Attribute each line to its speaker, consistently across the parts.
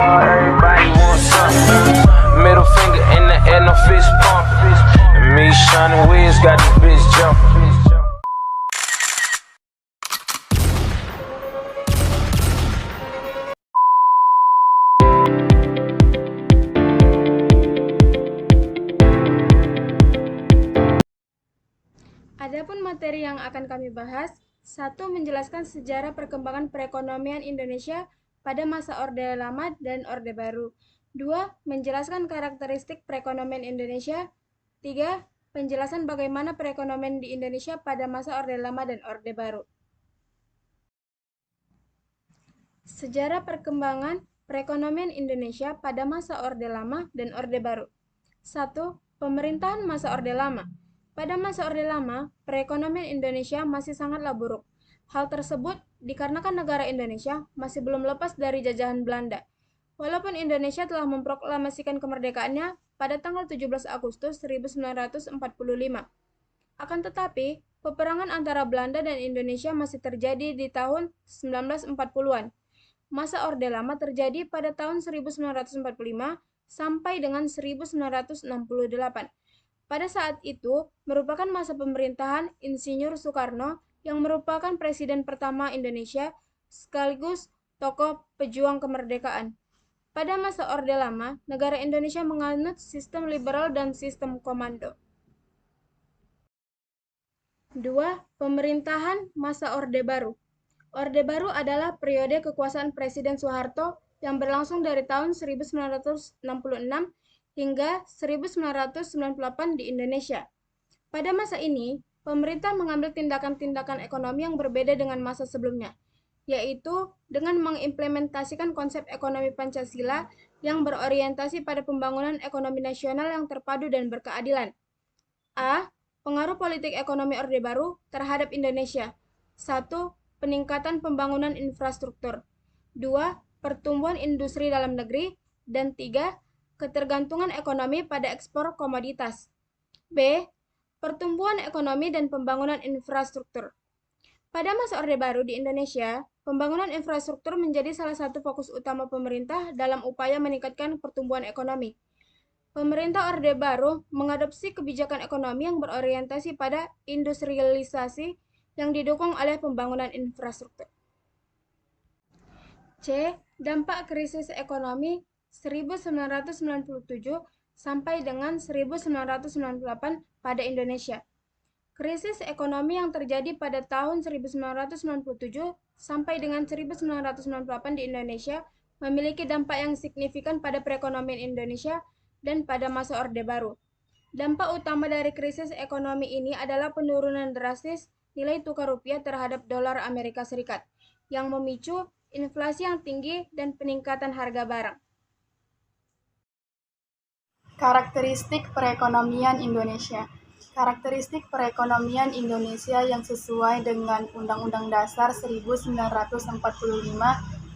Speaker 1: Everybody wants something. Middle finger in the air, no fist pump. And me, Shawnee Wiz, got this bitch jumping.
Speaker 2: Adapun materi yang akan kami bahas, 1. Menjelaskan sejarah perkembangan perekonomian Indonesia pada masa Orde Lama dan Orde Baru. 2. Menjelaskan karakteristik perekonomian Indonesia. 3. Penjelasan bagaimana perekonomian di Indonesia pada masa Orde Lama dan Orde Baru. Sejarah perkembangan perekonomian Indonesia pada masa Orde Lama dan Orde Baru. 1. Pemerintahan masa Orde Lama. Pada masa Orde Lama, perekonomian Indonesia masih sangatlah buruk. Hal tersebut dikarenakan negara Indonesia masih belum lepas dari jajahan Belanda. Walaupun Indonesia telah memproklamasikan kemerdekaannya pada tanggal 17 Agustus 1945. Akan tetapi, peperangan antara Belanda dan Indonesia masih terjadi di tahun 1940-an. Masa Orde Lama terjadi pada tahun 1945 sampai dengan 1968. Pada saat itu, merupakan masa pemerintahan Insinyur Soekarno yang merupakan presiden pertama Indonesia sekaligus tokoh pejuang kemerdekaan. Pada masa Orde Lama, negara Indonesia menganut sistem liberal dan sistem komando. 2. Pemerintahan masa Orde Baru. Orde Baru adalah periode kekuasaan Presiden Soeharto yang berlangsung dari tahun 1966 hingga 1998 di Indonesia. Pada masa ini, pemerintah mengambil tindakan-tindakan ekonomi yang berbeda dengan masa sebelumnya, yaitu dengan mengimplementasikan konsep ekonomi Pancasila yang berorientasi pada pembangunan ekonomi nasional yang terpadu dan berkeadilan. A. Pengaruh politik ekonomi Orde Baru terhadap Indonesia. 1. Peningkatan pembangunan infrastruktur. 2. Pertumbuhan industri dalam negeri. Dan 3. Ketergantungan ekonomi pada ekspor komoditas. B. Pertumbuhan ekonomi dan pembangunan infrastruktur. Pada masa Orde Baru di Indonesia, pembangunan infrastruktur menjadi salah satu fokus utama pemerintah dalam upaya meningkatkan pertumbuhan ekonomi. Pemerintah Orde Baru mengadopsi kebijakan ekonomi yang berorientasi pada industrialisasi yang didukung oleh pembangunan infrastruktur. C. Dampak krisis ekonomi 1997 sampai dengan 1998 pada Indonesia. Krisis ekonomi yang terjadi pada tahun 1997 sampai dengan 1998 di Indonesia memiliki dampak yang signifikan pada perekonomian Indonesia dan pada masa Orde Baru. Dampak utama dari krisis ekonomi ini adalah penurunan drastis nilai tukar rupiah terhadap dolar Amerika Serikat yang memicu inflasi yang tinggi dan peningkatan harga barang.
Speaker 3: Karakteristik perekonomian Indonesia. Karakteristik perekonomian Indonesia yang sesuai dengan Undang-Undang Dasar 1945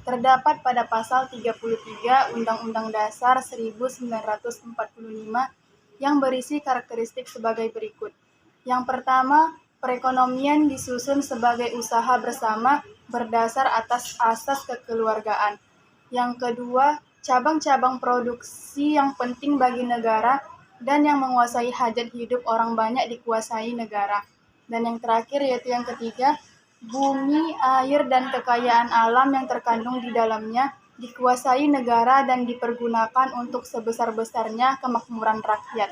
Speaker 3: terdapat pada pasal 33 Undang-Undang Dasar 1945 yang berisi karakteristik sebagai berikut. Yang pertama, perekonomian disusun sebagai usaha bersama berdasar atas asas kekeluargaan. Yang kedua, cabang-cabang produksi yang penting bagi negara dan yang menguasai hajat hidup orang banyak dikuasai negara. Dan yang terakhir yaitu yang ketiga, bumi, air, dan kekayaan alam yang terkandung di dalamnya dikuasai negara dan dipergunakan untuk sebesar-besarnya kemakmuran rakyat.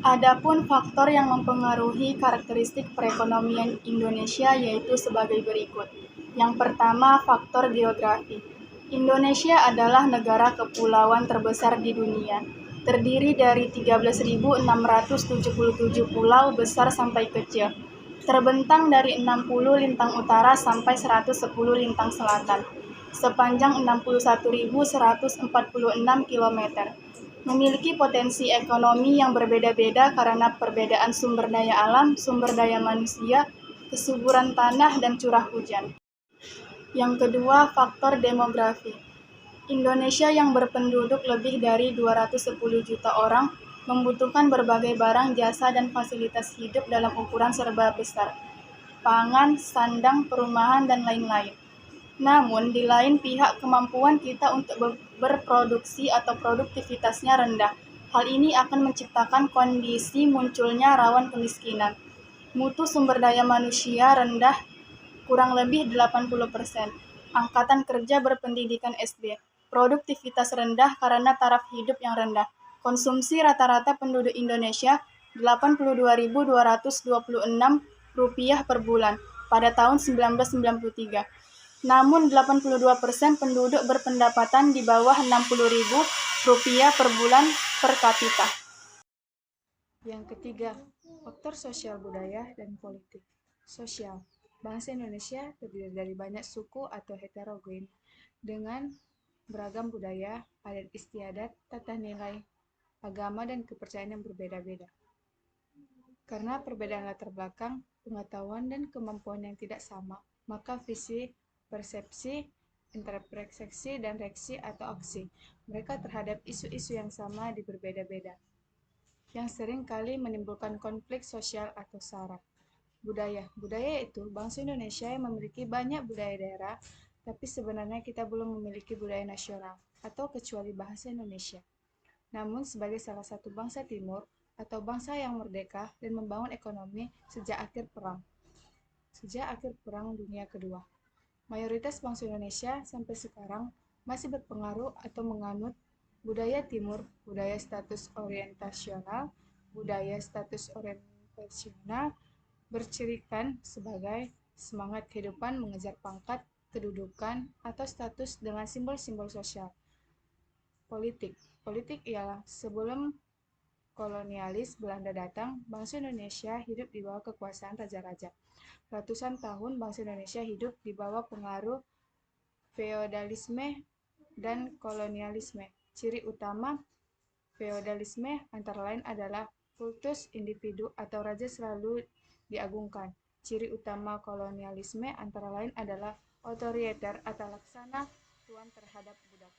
Speaker 3: Adapun faktor yang mempengaruhi karakteristik perekonomian Indonesia yaitu sebagai berikut. Yang pertama, faktor geografi. Indonesia adalah negara kepulauan terbesar di dunia, terdiri dari 13.677 pulau besar sampai kecil, terbentang dari 60 lintang utara sampai 110 lintang selatan, sepanjang 61.146 km. Memiliki potensi ekonomi yang berbeda-beda karena perbedaan sumber daya alam, sumber daya manusia, kesuburan tanah, dan curah hujan. Yang kedua, faktor demografi. Indonesia yang berpenduduk lebih dari 210 juta orang membutuhkan berbagai barang, jasa, dan fasilitas hidup dalam ukuran serba besar. Pangan, sandang, perumahan, dan lain-lain. Namun, di lain pihak, kemampuan kita untuk berproduksi atau produktivitasnya rendah. Hal ini akan menciptakan kondisi munculnya rawan kemiskinan. Mutu sumber daya manusia rendah kurang lebih 80%. Angkatan kerja berpendidikan SD. Produktivitas rendah karena taraf hidup yang rendah. Konsumsi rata-rata penduduk Indonesia Rp82.226 per bulan pada tahun 1993. Namun 82% penduduk berpendapatan di bawah Rp60.000 per bulan per kapita.
Speaker 2: Yang ketiga, faktor sosial budaya dan politik. Sosial. Bangsa Indonesia terdiri dari banyak suku atau heterogen dengan beragam budaya, adat istiadat, tata nilai, agama, dan kepercayaan yang berbeda-beda. Karena perbedaan latar belakang, pengetahuan, dan kemampuan yang tidak sama, maka visi, persepsi, interpretasi, dan reaksi atau aksi mereka terhadap isu-isu yang sama berbeda-beda, yang sering kali menimbulkan konflik sosial atau sara. Budaya. Budaya itu bangsa Indonesia yang memiliki banyak budaya daerah, tapi sebenarnya kita belum memiliki budaya nasional, atau kecuali bahasa Indonesia. Namun sebagai salah satu bangsa timur, atau bangsa yang merdeka dan membangun ekonomi sejak akhir Perang Dunia Kedua, mayoritas bangsa Indonesia sampai sekarang masih berpengaruh atau menganut budaya timur, budaya status orientasional bercirikan sebagai semangat kehidupan mengejar pangkat, kedudukan, atau status dengan simbol-simbol sosial. Politik. Politik ialah sebelum kolonialis Belanda datang, bangsa Indonesia hidup di bawah kekuasaan raja-raja. Ratusan tahun bangsa Indonesia hidup di bawah pengaruh feodalisme dan kolonialisme. Ciri utama feodalisme antara lain adalah kultus individu atau raja selalu diagungkan. Ciri utama kolonialisme antara lain adalah otoriter atau laksana tuan terhadap budak.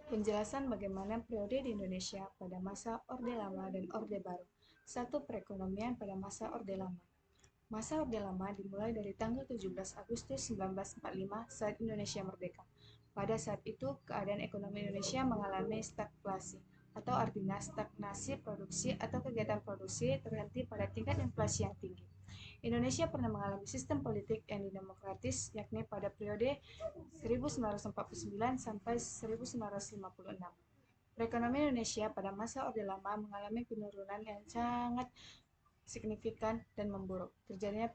Speaker 2: Penjelasan bagaimana periode di Indonesia pada masa Orde Lama dan Orde Baru. 1. Perekonomian pada masa Orde Lama. Masa Orde Lama dimulai dari tanggal 17 Agustus 1945 saat Indonesia merdeka. Pada saat itu, keadaan ekonomi Indonesia mengalami stagflasi, atau artinya stagnasi produksi atau kegiatan produksi terhenti pada tingkat inflasi yang tinggi. Indonesia pernah mengalami sistem politik yang demokratis, yakni pada periode 1949 sampai 1956. Perekonomian Indonesia pada masa Orde Lama mengalami penurunan yang sangat signifikan dan memburuk. Terjadinya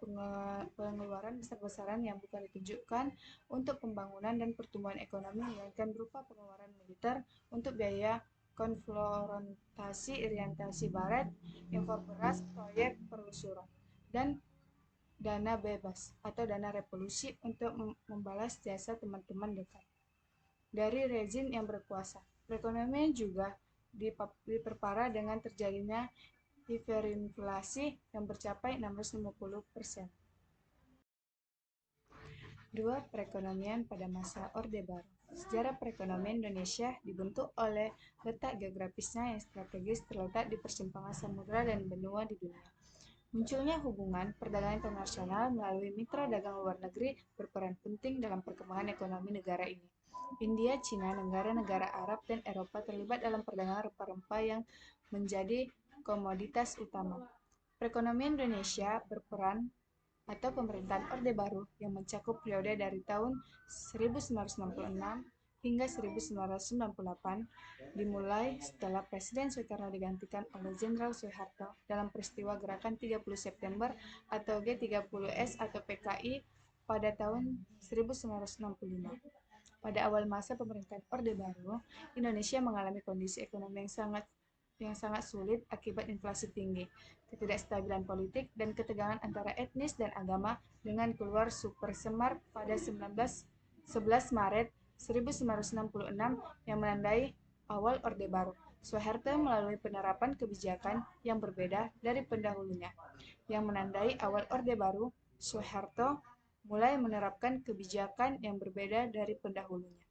Speaker 2: pengeluaran besar-besaran yang bukan ditunjukkan untuk pembangunan dan pertumbuhan ekonomi, melainkan berupa pengeluaran militer untuk biaya konfrontasi orientasi barat, impor beras, proyek penelusuran, dan dana bebas atau dana revolusi untuk membalas jasa teman-teman dekat dari rezim yang berkuasa. Perekonomian juga diperparah dengan terjadinya hiperinflasi yang mencapai 650%. 2. Perekonomian pada masa Orde Baru. Sejarah perekonomian Indonesia dibentuk oleh letak geografisnya yang strategis terletak di persimpangan samudera dan benua di dunia. Munculnya hubungan perdagangan internasional melalui mitra dagang luar negeri berperan penting dalam perkembangan ekonomi negara ini. India, Cina, negara-negara Arab, dan Eropa terlibat dalam perdagangan rempah-rempah yang menjadi komoditas utama. Perekonomian Indonesia berperan atau pemerintahan Orde Baru yang mencakup periode dari tahun 1966 hingga 1998 dimulai setelah Presiden Soekarno digantikan oleh Jenderal Soeharto dalam peristiwa Gerakan 30 September atau G30S atau PKI pada tahun 1965. Pada awal masa pemerintahan Orde Baru, Indonesia mengalami kondisi ekonomi yang sangat sulit akibat inflasi tinggi, ketidakstabilan politik, dan ketegangan antara etnis dan agama dengan keluar Super Semar pada 11 Maret 1966 yang menandai awal Orde Baru. Soeharto melalui penerapan kebijakan yang berbeda dari pendahulunya. Yang menandai awal Orde Baru, Soeharto mulai menerapkan kebijakan yang berbeda dari pendahulunya.